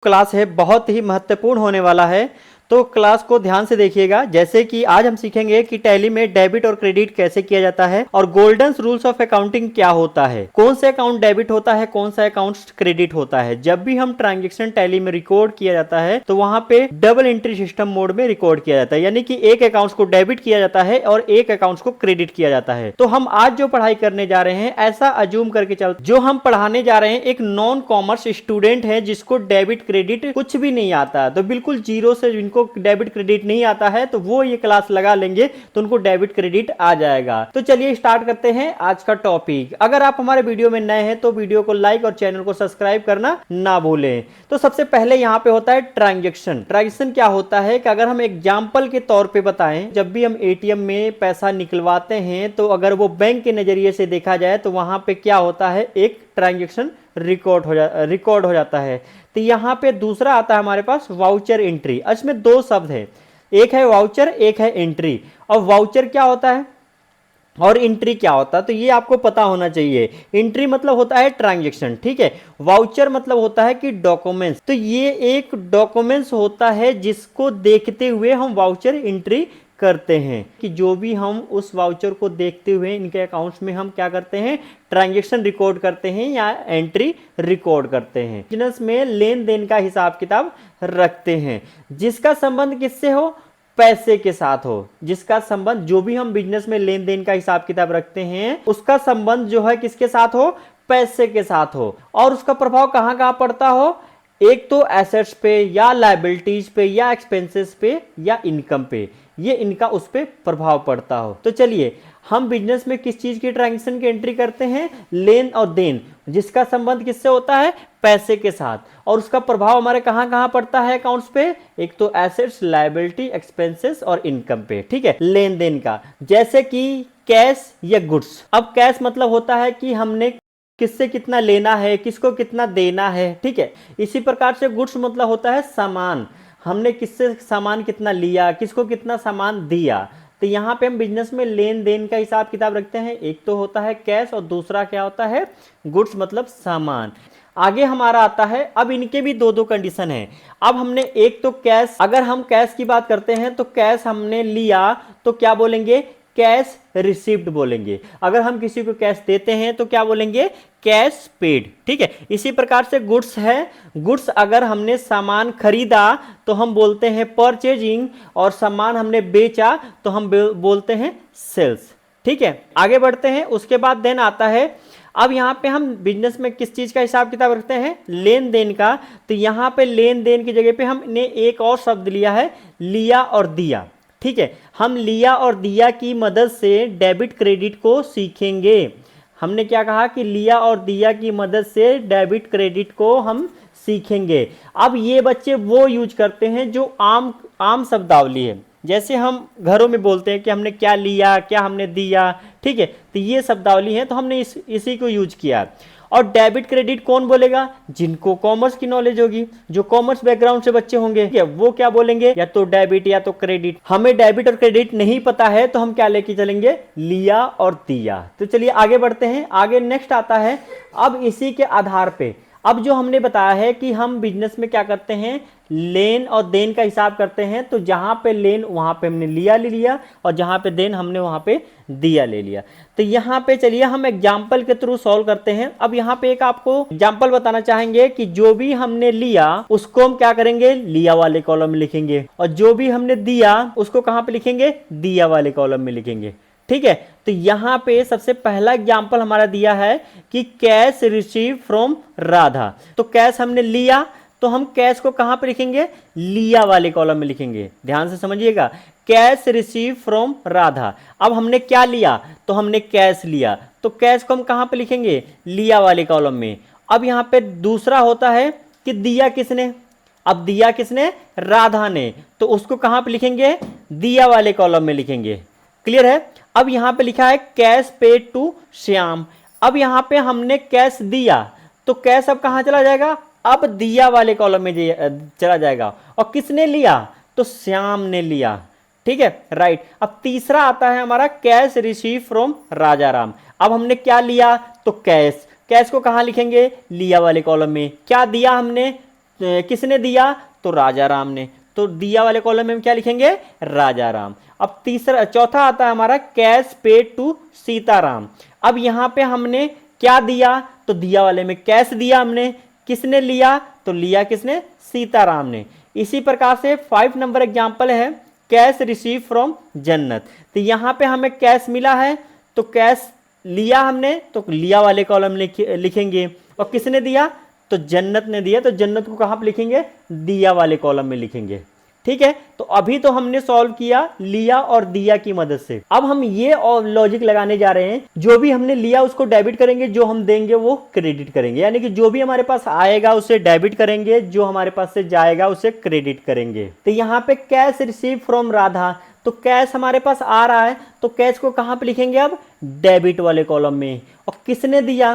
Class है बहुत ही महत्वपूर्ण होने वाला है। तो क्लास को ध्यान से देखिएगा। जैसे कि आज हम सीखेंगे कि टैली में डेबिट और क्रेडिट कैसे किया जाता है और गोल्डन रूल्स ऑफ अकाउंटिंग क्या होता है, कौन सा अकाउंट डेबिट होता है, कौन सा अकाउंट क्रेडिट होता है। जब भी हम ट्रांजेक्शन टैली में रिकॉर्ड किया जाता है तो वहां पे डबल एंट्री सिस्टम मोड में रिकॉर्ड किया जाता है, यानी कि एक अकाउंट को डेबिट किया जाता है और एक अकाउंट को क्रेडिट किया जाता है। तो हम आज जो पढ़ाई करने जा रहे हैं ऐसा अज्यूम करके चलते, जो हम पढ़ाने जा रहे हैं एक नॉन कॉमर्स स्टूडेंट है जिसको डेबिट क्रेडिट कुछ भी नहीं आता, तो बिल्कुल जीरो से जिनको डेबिट क्रेडिट नहीं आता है तो वो ये क्लास लगा लेंगे तो उनको डेबिट क्रेडिट आ जाएगा। तो चलिए स्टार्ट करते हैं आज का टॉपिक। अगर आप हमारे वीडियो में नए हैं तो वीडियो को लाइक और चैनल को सब्सक्राइब करना ना भूलें। तो सबसे पहले यहां पे होता है ट्रांजैक्शन। ट्रांजैक्शन क्या होता है कि अगर हम एग्जांपल के तौर पे बताएं, जब भी हम एटीएम में पैसा निकलवाते हैं तो अगर वो बैंक के नजरिए से देखा जाए तो वहां पे क्या होता है, एक ट्रांजैक्शन रिकॉर्ड हो जाता है। तो यहाँ पे दूसरा आता है हमारे पास वाउचर एंट्री। इसमें दो शब्द है, एक है वाउचर, एक है एंट्री। और वाउचर क्या होता है और एंट्री क्या होता है तो ये आपको पता होना चाहिए। एंट्री मतलब होता है ट्रांजैक्शन, ठीक है। वाउचर मतलब होता है कि डॉक्यूमेंट्स। तो ये एक डॉक्यूमेंट्स होता है जिसको देखते हुए हम वाउचर एंट्री करते हैं, कि जो भी हम उस वाउचर को देखते हुए इनके अकाउंट्स में हम क्या करते हैं, ट्रांजैक्शन रिकॉर्ड करते हैं या एंट्री रिकॉर्ड करते हैं। बिजनेस में लेन देन का हिसाब किताब रखते हैं जिसका संबंध किससे हो, पैसे के साथ हो। जिसका संबंध, जो भी हम बिजनेस में लेन देन का हिसाब किताब रखते हैं उसका संबंध जो है किसके साथ हो, पैसे के साथ हो। और उसका प्रभाव कहां कहां पड़ता हो, एक तो एसेट्स पे या लायबिलिटीज पे या एक्सपेंसेस पे या इनकम पे, ये इनका उस पे प्रभाव पड़ता हो। तो चलिए हम बिजनेस में किस चीज की ट्रांजैक्शन की एंट्री करते हैं, लेन और देन, जिसका संबंध किससे होता है, पैसे के साथ। और उसका प्रभाव हमारे कहां कहां पड़ता है अकाउंट्स पे, एक तो एसेट्स, लायबिलिटी, एक्सपेंसेस और इनकम पे, ठीक है, लेन देन का। जैसे कि कैश या गुड्स। अब कैश मतलब होता है कि हमने किससे कितना लेना है, किसको कितना देना है, ठीक है। इसी प्रकार से गुड्स मतलब होता है सामान, हमने किससे सामान कितना लिया, किसको कितना सामान दिया। तो यहाँ पे हम बिजनेस में लेन देन का हिसाब किताब रखते हैं, एक तो होता है कैश और दूसरा क्या होता है, गुड्स मतलब सामान। आगे हमारा आता है, अब इनके भी दो दो कंडीशन है। अब हमने एक तो कैश, अगर हम कैश की बात करते हैं तो कैश हमने लिया तो क्या बोलेंगे, कैश रिसीव्ड बोलेंगे। अगर हम किसी को कैश देते हैं तो क्या बोलेंगे, कैश पेड, ठीक है। इसी प्रकार से गुड्स है, गुड्स अगर हमने सामान खरीदा तो हम बोलते हैं परचेजिंग, और सामान हमने बेचा तो हम बोलते हैं सेल्स, ठीक है। आगे बढ़ते हैं, उसके बाद देन आता है, अब यहां पे हम बिजनेस में किस चीज का हिसाब किताब रखते हैं, लेन देन का। तो यहां पे लेन देन की जगह पे हमने एक और शब्द लिया है, लिया और दिया, ठीक है। हम लिया और दिया की मदद से डेबिट क्रेडिट को सीखेंगे। हमने क्या कहा कि लिया और दिया की मदद से डेबिट क्रेडिट को हम सीखेंगे। अब ये बच्चे वो यूज करते हैं जो आम शब्दावली है, जैसे हम घरों में बोलते हैं कि हमने क्या लिया, क्या हमने दिया, ठीक है। तो ये शब्दावली है, तो हमने इसी को यूज किया। और डेबिट क्रेडिट कौन बोलेगा, जिनको कॉमर्स की नॉलेज होगी, जो कॉमर्स बैकग्राउंड से बच्चे होंगे, वो क्या बोलेंगे, या तो डेबिट या तो क्रेडिट। हमें डेबिट और क्रेडिट नहीं पता है तो हम क्या लेके चलेंगे, लिया और दिया। तो चलिए आगे बढ़ते हैं। आगे नेक्स्ट आता है, अब इसी के आधार पे, अब जो हमने बताया है कि हम बिजनेस में क्या करते हैं, लेन और देन का हिसाब करते हैं। तो जहां पे लेन वहां पे हमने लिया ले लिया, और जहां पे देन हमने वहां पे दिया ले लिया। तो यहां पे चलिए हम एग्जांपल के थ्रू सॉल्व करते हैं। अब यहां पे एक आपको एग्जांपल बताना चाहेंगे कि जो भी हमने लिया उसको हम क्या करेंगे, लिया वाले कॉलम में लिखेंगे, और जो भी हमने दिया उसको कहां पे लिखेंगे, दिया वाले कॉलम में लिखेंगे, ठीक है। तो यहां पे सबसे पहला एग्जांपल हमारा दिया है कि कैश रिसीव फ्रॉम राधा। तो कैश हमने लिया तो हम कैश को कहां पे लिखेंगे, लिया वाले कॉलम में लिखेंगे। ध्यान से समझिएगा, कैश रिसीव फ्रॉम राधा। अब हमने क्या लिया, तो हमने कैश लिया, तो कैश को हम कहां पे लिखेंगे, लिया वाले कॉलम में। अब यहां पे दूसरा होता है कि दिया किसने, अब दिया किसने, राधा ने, तो उसको कहां पे लिखेंगे, दिया वाले कॉलम में लिखेंगे। क्लियर है। अब यहां पे लिखा है कैश पेड टू श्याम। अब यहां पे हमने कैश दिया तो कैश अब कहां चला जाएगा, अब दिया वाले कॉलम में चला जाएगा। और किसने लिया, तो श्याम ने लिया, ठीक है, राइट। अब तीसरा आता है हमारा कैश रिसीव फ्रॉम राजाराम। अब हमने क्या लिया, तो कैश, कैश को कहां लिखेंगे, लिया वाले कॉलम में। क्या दिया हमने, किसने दिया, तो राजा राम ने, तो दिया वाले कॉलम में हम क्या लिखेंगे, राजा राम। अब चौथा आता है हमारा कैश पेड टू सीताराम। अब यहां पे हमने क्या दिया, तो दिया वाले में कैश दिया हमने, किसने लिया, तो लिया किसने, सीताराम ने। इसी प्रकार से 5 नंबर एग्जांपल है कैश रिसीव फ्रॉम जन्नत। तो यहां पे हमें कैश मिला है तो कैश लिया हमने, तो लिया वाले कॉलम लिखेंगे, और किसने दिया, तो जन्नत ने दिया, तो जन्नत को कहां पे लिखेंगे, दिया वाले कॉलम में लिखेंगे। ठीक है, तो अभी तो हमने सॉल्व किया लिया और दिया की मदद से। अब हम ये और लॉजिक लगाने जा रहे हैं, जो भी हमने लिया उसको डेबिट करेंगे, जो हम देंगे वो क्रेडिट करेंगे, यानी कि जो भी हमारे पास आएगा उसे डेबिट करेंगे, जो हमारे पास से जाएगा उसे क्रेडिट करेंगे। तो यहाँ पे कैश रिसीव फ्रॉम राधा, तो कैश हमारे पास आ रहा है, तो कैश को कहां पे लिखेंगे, अब डेबिट वाले कॉलम में। और किसने दिया,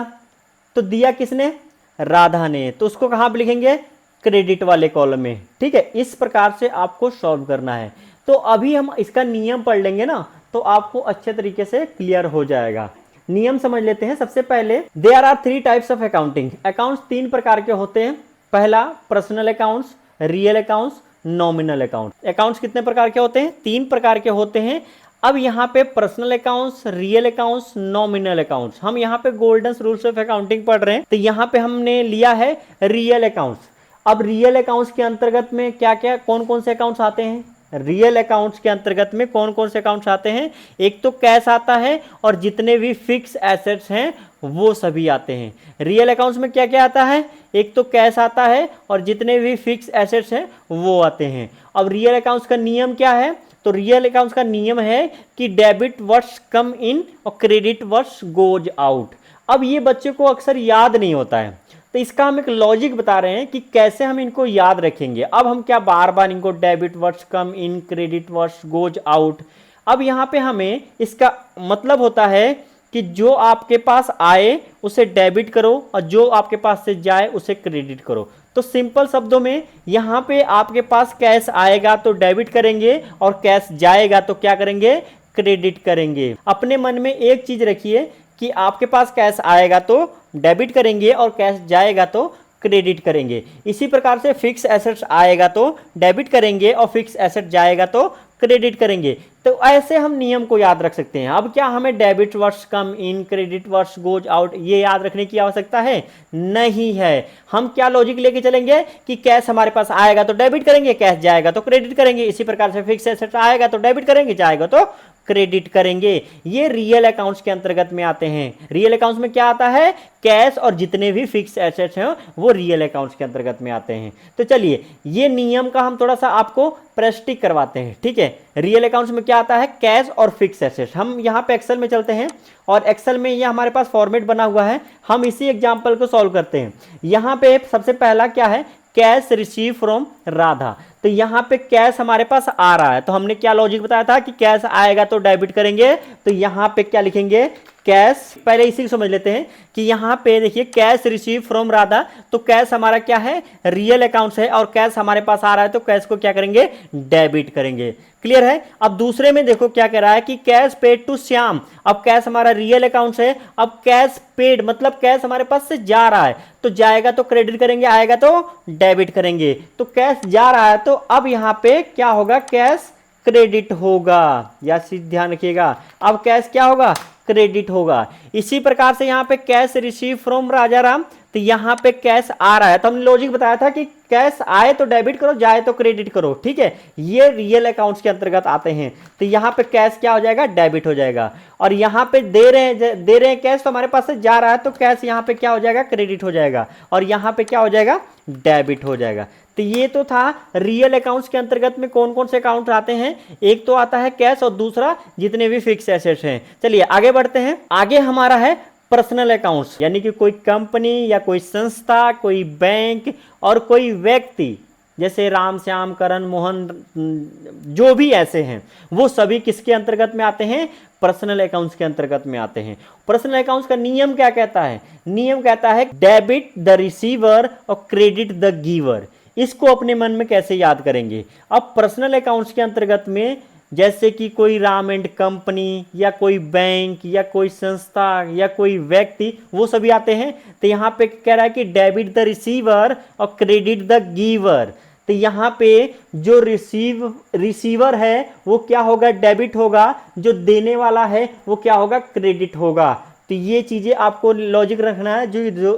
तो दिया किसने, राधा ने, तो उसको कहां पे लिखेंगे, क्रेडिट वाले कॉलम में। ठीक है, इस प्रकार से आपको सॉल्व करना है। तो अभी हम इसका नियम पढ़ लेंगे ना, तो आपको अच्छे तरीके से क्लियर हो जाएगा। नियम समझ लेते हैं। सबसे पहले there are 3 types of accounting. Accounts 3 प्रकार के होते हैं। पहला personal accounts, real accounts, nominal account. Accounts कितने प्रकार के होते हैं, 3 प्रकार के होते हैं। अब यहाँ पे personal accounts, real accounts, nominal accounts, हम यहाँ पे गोल्डन रूल्स ऑफ अकाउंटिंग पढ़ रहे हैं। तो यहाँ पे हमने लिया है रियल अकाउंट्स। अब रियल अकाउंट्स के अंतर्गत में क्या क्या कौन कौन से अकाउंट्स आते हैं, रियल अकाउंट्स के अंतर्गत में कौन कौन से अकाउंट्स आते हैं, एक तो कैश आता है और जितने भी फिक्स एसेट्स हैं वो सभी आते हैं। रियल अकाउंट्स में क्या क्या आता है, एक तो कैश आता है और जितने भी फिक्स एसेट्स हैं वो आते हैं। अब रियल अकाउंट्स का नियम क्या है, तो रियल अकाउंट्स का नियम है कि डेबिट व्हाट्स कम इन और क्रेडिट व्हाट्स गोज आउट। अब ये बच्चे को अक्सर याद नहीं होता है, तो इसका हम एक लॉजिक बता रहे हैं कि कैसे हम इनको याद रखेंगे। अब हम क्या बार बार इनको डेबिट व्हाट्स कम इन, क्रेडिट व्हाट्स गोज आउट। अब यहाँ पे हमें इसका मतलब होता है कि जो आपके पास आए उसे डेबिट करो और जो आपके पास से जाए उसे क्रेडिट करो। तो सिंपल शब्दों में यहाँ पे आपके पास कैश आएगा तो डेबिट करेंगे और कैश जाएगा तो क्या करेंगे, क्रेडिट करेंगे। अपने मन में एक चीज रखिए कि आपके पास कैश आएगा तो डेबिट करेंगे और कैश जाएगा तो क्रेडिट करेंगे। इसी प्रकार से फिक्स एसेट्स आएगा तो डेबिट करेंगे और फिक्स एसेट जाएगा तो क्रेडिट करेंगे। तो ऐसे हम नियम को याद रख सकते हैं। अब क्या हमें डेबिट वर्ड्स कम इन, क्रेडिट वर्ड्स गोज आउट ये याद रखने की आवश्यकता है, नहीं है। हम क्या लॉजिक लेके चलेंगे कि कैश हमारे पास आएगा तो डेबिट करेंगे, कैश जाएगा तो क्रेडिट करेंगे। इसी प्रकार से फिक्स एसेट आएगा तो डेबिट करेंगे, जाएगा तो क्रेडिट करेंगे। ये रियल अकाउंट्स के अंतर्गत में आते हैं। रियल अकाउंट्स में क्या आता है, कैश और जितने भी फिक्स एसेट्स हैं वो रियल अकाउंट्स के अंतर्गत में आते हैं। तो चलिए ये नियम का हम थोड़ा सा आपको प्रैक्टिस करवाते हैं। ठीक है, रियल अकाउंट्स में क्या आता है, कैश और फिक्स एसेट्स। हम यहाँ पे एक्सेल में चलते हैं और एक्सेल में ये हमारे पास फॉर्मेट बना हुआ है, हम इसी एग्जाम्पल को सॉल्व करते हैं। यहाँ पे सबसे पहला क्या है, कैश रिसीव फ्रॉम राधा। तो यहां पे कैश हमारे पास आ रहा है, तो हमने क्या लॉजिक बताया था कि कैश आएगा तो डेबिट करेंगे। तो यहां पे क्या लिखेंगे, कैश। पहले इसी को समझ लेते हैं कि यहां पे देखिए कैश रिसीव फ्रॉम राधा, तो कैश हमारा क्या है, रियल अकाउंट्स है और कैश हमारे पास आ रहा है तो कैश को क्या करेंगे, डेबिट करेंगे। क्लियर है। अब दूसरे में देखो क्या कह रहा है कि कैश पेड टू श्याम। अब कैश हमारा रियल अकाउंट्स है, अब कैश पेड मतलब कैश हमारे पास से जा रहा है, तो जाएगा तो क्रेडिट करेंगे, आएगा तो डेबिट करेंगे। तो कैश जा रहा है तो अब यहां पे क्या होगा, कैश क्रेडिट होगा, या ध्यान रखिएगा। अब कैश क्या होगा, क्रेडिट होगा। इसी प्रकार से यहां पे कैश रिसीव फ्रॉम राजा राम, तो यहां पे कैश आ रहा है, तो हमने लॉजिक बताया था कि कैश आए तो डेबिट करो, जाए तो क्रेडिट करो। ठीक है, ये रियल अकाउंट्स के अंतर्गत आते हैं। तो यहां पे कैश क्या हो जाएगा, डेबिट हो जाएगा। और यहां पे दे रहे हैं कैश, तो हमारे पास से जा रहा है तो कैश यहां पे क्या हो जाएगा, क्रेडिट हो जाएगा। और यहां पे क्या हो जाएगा, डेबिट हो जाएगा। तो ये तो था रियल अकाउंट्स के अंतर्गत में कौन कौन से अकाउंट आते हैं। एक तो आता है कैश और दूसरा जितने भी फिक्स एसेट्स हैं। चलिए आगे बढ़ते हैं। आगे हमारा है पर्सनल अकाउंट्स, यानी कि कोई कंपनी या कोई संस्था, कोई बैंक और कोई व्यक्ति, जैसे राम, श्याम, करण, मोहन, जो भी ऐसे हैं वो सभी किसके अंतर्गत में आते हैं, पर्सनल अकाउंट्स के अंतर्गत में आते हैं। पर्सनल अकाउंट्स का नियम क्या कहता है, नियम कहता है डेबिट द रिसीवर और क्रेडिट द गिवर। इसको अपने मन में कैसे याद करेंगे। अब पर्सनल अकाउंट्स के अंतर्गत में जैसे कि कोई राम एंड कंपनी या कोई बैंक या कोई संस्था या कोई व्यक्ति, वो सभी आते हैं। तो यहाँ पे कह रहा है कि डेबिट द रिसीवर और क्रेडिट द गिवर। तो यहाँ पे जो रिसीवर है वो क्या होगा, डेबिट होगा, जो देने वाला है वो क्या होगा, क्रेडिट होगा। तो ये चीजें आपको लॉजिक रखना है,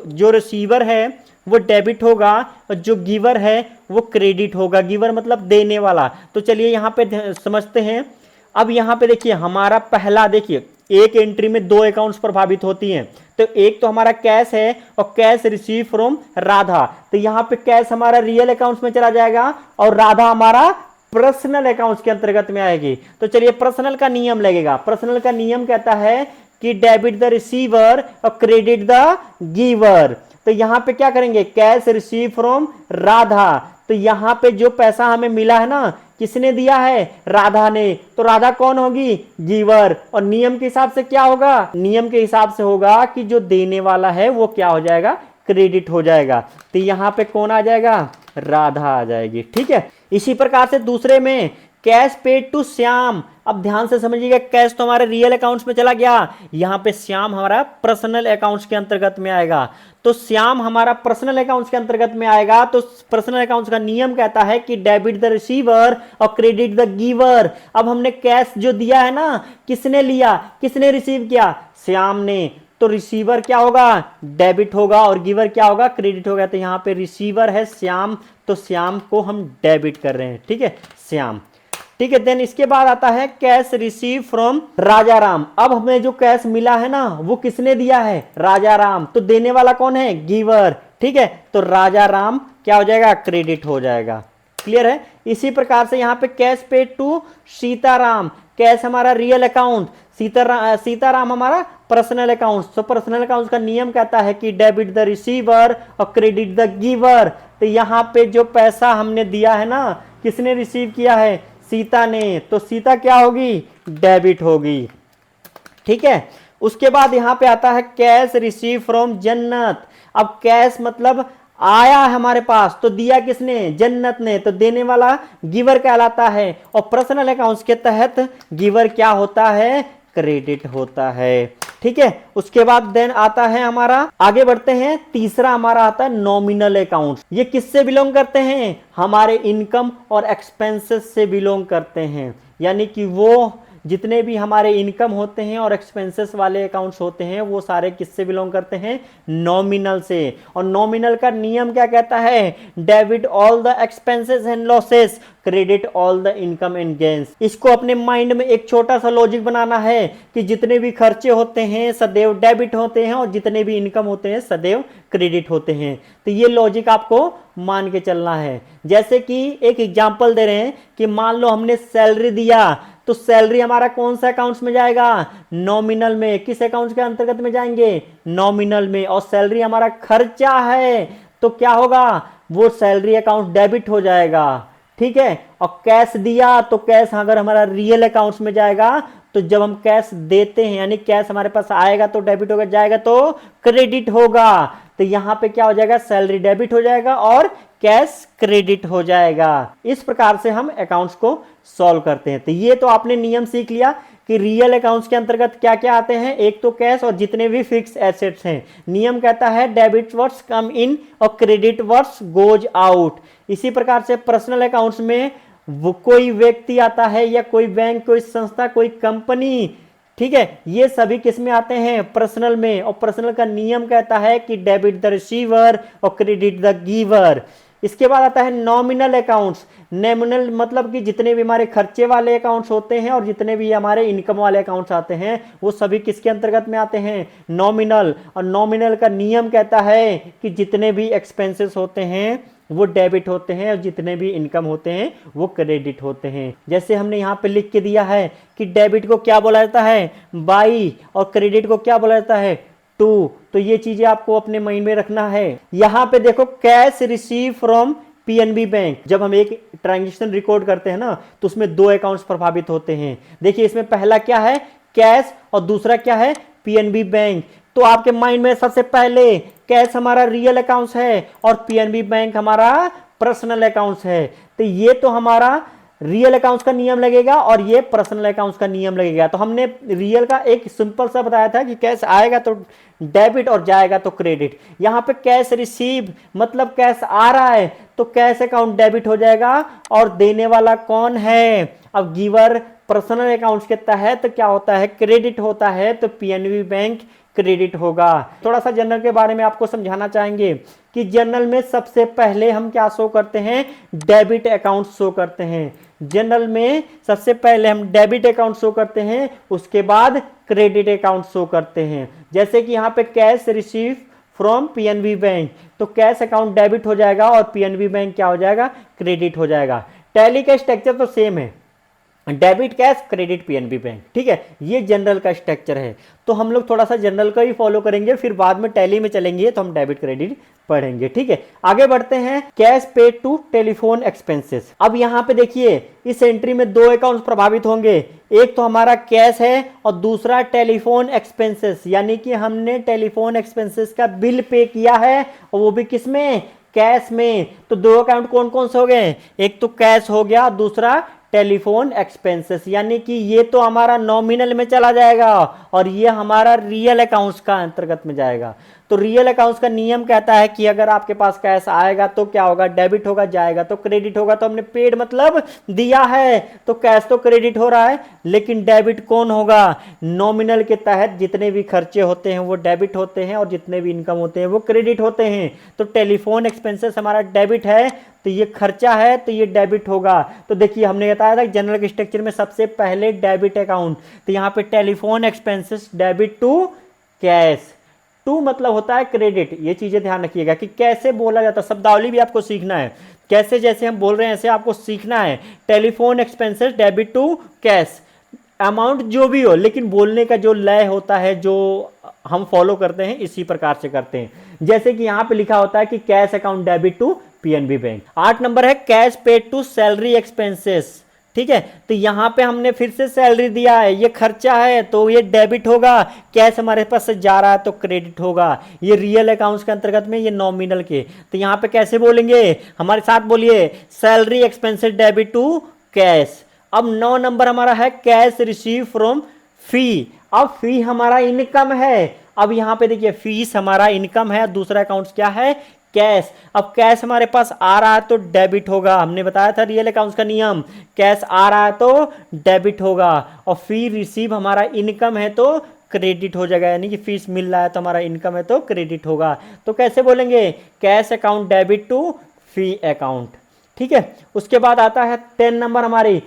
जो रिसीवर है वो डेबिट होगा और जो गिवर है वो क्रेडिट होगा। गिवर मतलब देने वाला। तो चलिए यहाँ पे समझते हैं। अब यहाँ पे देखिए हमारा पहला, देखिए एक एंट्री में दो अकाउंट्स प्रभावित होती हैं। तो एक तो हमारा कैश है और कैश रिसीव फ्रॉम राधा। तो यहाँ पे कैश हमारा रियल अकाउंट्स में चला जाएगा और राधा हमारा पर्सनल अकाउंट्स के अंतर्गत में आएगी। तो चलिए पर्सनल का नियम लगेगा। पर्सनल का नियम कहता है कि डेबिट द रिसीवर और क्रेडिट द गिवर। तो यहां पे क्या करेंगे, कैश रिसीव फ्रॉम राधा। तो यहां पे जो पैसा हमें मिला है ना, किसने दिया है, राधा ने। तो राधा कौन होगी, गिवर। और नियम के हिसाब से क्या होगा, नियम के हिसाब से होगा कि जो देने वाला है वो क्या हो जाएगा, क्रेडिट हो जाएगा। तो यहां पे कौन आ जाएगा, राधा आ जाएगी। ठीक है। इसी प्रकार से दूसरे में कैश पेड टू श्याम। अब ध्यान से समझिएगा, कैश तो हमारे रियल अकाउंट्स में चला गया, यहां पे श्याम हमारा पर्सनल अकाउंट्स के अंतर्गत में आएगा। तो श्याम हमारा पर्सनल अकाउंट्स के अंतर्गत में आएगा। तो पर्सनल अकाउंट्स का नियम कहता है कि डेबिट द रिसीवर और क्रेडिट द गिवर। अब हमने कैश जो दिया है ना, किसने लिया, किसने रिसीव किया, श्याम ने। तो रिसीवर क्या होगा, डेबिट होगा और गिवर क्या होगा, क्रेडिट होगा। तो यहां पे रिसीवर है श्याम, तो श्याम को हम डेबिट कर रहे हैं। ठीक है, श्याम। ठीक है। देन इसके बाद आता है कैश रिसीव फ्रॉम राजा राम। अब हमें जो कैश मिला है ना, वो किसने दिया है, राजा राम। तो देने वाला कौन है, गिवर। ठीक है। तो राजा राम क्या हो जाएगा, क्रेडिट हो जाएगा। क्लियर है। इसी प्रकार से यहाँ पे cash paid to Sitaram. Cash हमारा रियल अकाउंट, सीताराम हमारा पर्सनल अकाउंट। तो पर्सनल अकाउंट का नियम कहता है कि डेबिट द रिसीवर और क्रेडिट द गिवर। तो यहाँ पे जो पैसा हमने दिया है ना, किसने रिसीव किया है, सीता ने। तो सीता क्या होगी, डेबिट होगी। ठीक है। उसके बाद यहां पे आता है कैश रिसीव फ्रॉम जन्नत। अब कैश मतलब आया हमारे पास, तो दिया किसने, जन्नत ने। तो देने वाला गिवर कहलाता है और पर्सनल अकाउंट्स के तहत गिवर क्या होता है, क्रेडिट होता है। ठीक है। उसके बाद देन आता है हमारा, आगे बढ़ते हैं, तीसरा हमारा आता है नॉमिनल अकाउंट। ये किससे बिलोंग करते हैं, हमारे इनकम और एक्सपेंसेस से बिलोंग करते हैं। यानी कि वो जितने भी हमारे इनकम होते हैं और एक्सपेंसेस वाले अकाउंट्स होते हैं, वो सारे किससे बिलोंग करते हैं, नॉमिनल से। और नॉमिनल का नियम क्या कहता है, debit all the expenses and losses, credit all the income and gains. इसको अपने माइंड में एक छोटा सा लॉजिक बनाना है कि जितने भी खर्चे होते हैं सदैव डेबिट होते हैं और जितने भी इनकम होते हैं सदैव क्रेडिट होते हैं। तो ये लॉजिक आपको मान के चलना है। जैसे कि एक एग्जांपल दे रहे हैं कि मान लो हमने सैलरी दिया, तो सैलरी हमारा कौन सा अकाउंट्स में जाएगा, नॉमिनल में। किस अकाउंट्स के अंतर्गत में जाएंगे, नॉमिनल में। और सैलरी हमारा खर्चा है, तो क्या होगा, वो सैलरी अकाउंट डेबिट हो जाएगा। ठीक है। और कैश दिया, तो कैश अगर हमारा रियल अकाउंट्स में जाएगा, तो जब हम कैश देते हैं यानी कैश हमारे पास आएगा तो डेबिट होगा, जाएगा तो क्रेडिट होगा। तो यहां पे क्या हो जाएगा, सैलरी डेबिट हो जाएगा और कैश क्रेडिट हो जाएगा। इस प्रकार से हम अकाउंट्स को सॉल्व करते हैं। तो ये तो आपने नियम सीख लिया कि रियल अकाउंट्स के अंतर्गत क्या क्या आते हैं, एक तो कैश और जितने भी फिक्स एसेट्स हैं। नियम कहता है डेबिट वर्ड्स कम इन और क्रेडिट वर्ड्स गोज आउट। इसी प्रकार से पर्सनल अकाउंट्स में वो कोई व्यक्ति आता है या कोई बैंक, कोई संस्था, कोई कंपनी। ठीक है। ये सभी किस में आते हैं, पर्सनल में। और पर्सनल का नियम कहता है कि डेबिट द रिसीवर और क्रेडिट द गिवर। इसके बाद आता है नॉमिनल अकाउंट्स। नॉमिनल मतलब कि जितने भी हमारे खर्चे वाले अकाउंट्स होते हैं और जितने भी हमारे इनकम वाले अकाउंट्स आते हैं, वो सभी किसके अंतर्गत में आते हैं, नॉमिनल। और नॉमिनल का नियम कहता है कि जितने भी एक्सपेंसेस होते हैं वो डेबिट होते हैं और जितने भी इनकम होते हैं वो क्रेडिट होते हैं। जैसे हमने यहाँ पे लिख के दिया है कि डेबिट को क्या बोला जाता है, बाई, और क्रेडिट को क्या बोला जाता है, टू। तो ये चीजें आपको अपने माइंड में रखना है। यहाँ पे देखो cash receive from PNB bank. जब हम एक ट्रांजेक्शन रिकॉर्ड करते हैं ना, तो उसमें दो अकाउंट्स प्रभावित होते हैं। देखिए इसमें पहला क्या है, कैश, और दूसरा क्या है, पीएनबी बैंक। तो आपके माइंड में सबसे पहले कैश हमारा रियल अकाउंट्स है और पीएनबी बैंक हमारा पर्सनल अकाउंट्स है। तो ये तो हमारा रियल अकाउंट्स का नियम लगेगा और ये पर्सनल अकाउंट्स का नियम लगेगा। तो हमने रियल का एक सिंपल सा बताया था कि कैश आएगा तो डेबिट और जाएगा तो क्रेडिट। यहां पे कैश रिसीव मतलब कैश आ रहा है तो कैश अकाउंट डेबिट हो जाएगा और देने वाला कौन है, अब गिवर पर्सनल अकाउंट्स के तहत क्या होता है, क्रेडिट होता है, तो पीएनबी बैंक क्रेडिट होगा। थोड़ा सा जनरल के बारे में आपको समझाना चाहेंगे कि जनरल में सबसे पहले हम क्या शो करते हैं, डेबिट अकाउंट शो करते हैं। जनरल में सबसे पहले हम डेबिट अकाउंट शो करते हैं, उसके बाद क्रेडिट अकाउंट शो करते हैं। जैसे कि यहाँ पे cash receive from PNB bank, तो कैश अकाउंट डेबिट हो जाएगा और पीएनबी बैंक क्या हो जाएगा, क्रेडिट हो जाएगा। टैली का स्ट्रक्चर तो सेम है, debit cash credit PNB bank, ठीक है, ये जनरल का स्ट्रक्चर है। तो हम लोग थोड़ा सा जनरल का ही फॉलो करेंगे, फिर बाद में टैली में चलेंगे तो हम डेबिट क्रेडिट पढ़ेंगे, ठीक है। आगे बढ़ते हैं, cash paid to telephone expenses. अब यहाँ पे देखिए इस एंट्री में दो अकाउंट्स प्रभावित होंगे, एक तो हमारा कैश है और दूसरा टेलीफोन एक्सपेंसेस, यानी कि हमने टेलीफोन एक्सपेंसेस का बिल पे किया है और वो भी किस में, कैश में। तो दो अकाउंट कौन कौन से हो गए, एक तो कैश हो गया, दूसरा टेलीफोन एक्सपेंसेस, यानी कि ये तो हमारा नॉमिनल में चला जाएगा और ये हमारा रियल अकाउंट्स का अंतर्गत में जाएगा। तो रियल अकाउंट्स का नियम कहता है कि अगर आपके पास कैश आएगा तो क्या होगा, डेबिट होगा, जाएगा तो क्रेडिट होगा। तो हमने पेड मतलब दिया है तो कैश तो क्रेडिट हो रहा है, लेकिन डेबिट कौन होगा, नॉमिनल के तहत जितने भी खर्चे होते हैं वो डेबिट होते हैं और जितने भी इनकम होते हैं वो क्रेडिट होते हैं। तो टेलीफोन एक्सपेंसेस हमारा डेबिट है तो ये खर्चा है तो ये डेबिट होगा। तो देखिए हमने बताया था जनरल के स्ट्रक्चर में सबसे पहले डेबिट अकाउंट, तो यहाँ पे telephone expenses debit to cash, to मतलब होता है क्रेडिट। ये चीजें ध्यान रखिएगा कि कैसे बोला जाता है, शब्दावली भी आपको सीखना है, कैसे जैसे हम बोल रहे हैं ऐसे आपको सीखना है। Telephone expenses debit to cash, amount जो भी हो लेकिन बोलने का जो लय होता है जो हम फॉलो करते हैं इसी प्रकार से करते हैं। जैसे कि यहाँ पे लिखा होता है कि cash account debit to PNB bank. 8 नंबर है cash paid to salary expenses, ठीक है। तो यहाँ पे हमने फिर से सैलरी दिया है, ये खर्चा है तो ये डेबिट होगा, कैश हमारे पास से जा रहा है तो क्रेडिट होगा। ये रियल अकाउंट्स के अंतर्गत में, ये नॉमिनल के। तो यहाँ पे कैसे बोलेंगे, हमारे साथ बोलिए, salary expenses debit to cash. अब 9 नंबर हमारा है कैश रिसीव फ्रॉम फी। अब फी हमारा इनकम है, अब यहाँ पे देखिए फीस हमारा इनकम है, दूसरा अकाउंट क्या है, कैश। अब कैश हमारे पास आ रहा है तो डेबिट होगा, हमने बताया था रियल अकाउंट्स का नियम, कैश आ रहा है तो डेबिट होगा। और फी रिसीव हमारा इनकम है तो क्रेडिट हो जाएगा, यानी कि फीस मिल रहा है तो हमारा इनकम है तो क्रेडिट होगा। तो कैसे बोलेंगे, cash account debit to fee account, ठीक है। उसके बाद आता है 10 नंबर हमारी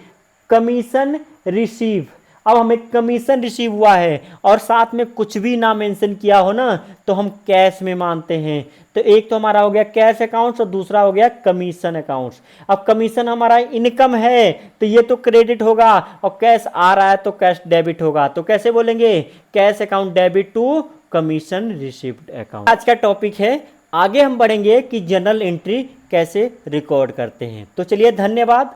कमीशन रिसीव। अब हमें कमीशन रिसीव हुआ है और साथ में कुछ भी ना मेंशन किया हो ना तो हम कैश में मानते हैं। तो एक तो हमारा हो गया कैश अकाउंट्स और दूसरा हो गया कमीशन अकाउंट्स। अब कमीशन हमारा इनकम है तो ये तो क्रेडिट होगा और कैश आ रहा है तो कैश डेबिट होगा। तो कैसे बोलेंगे, cash account debit to commission received account. आज का टॉपिक है, आगे हम बढ़ेंगे कि जर्नल एंट्री कैसे रिकॉर्ड करते हैं। तो चलिए धन्यवाद।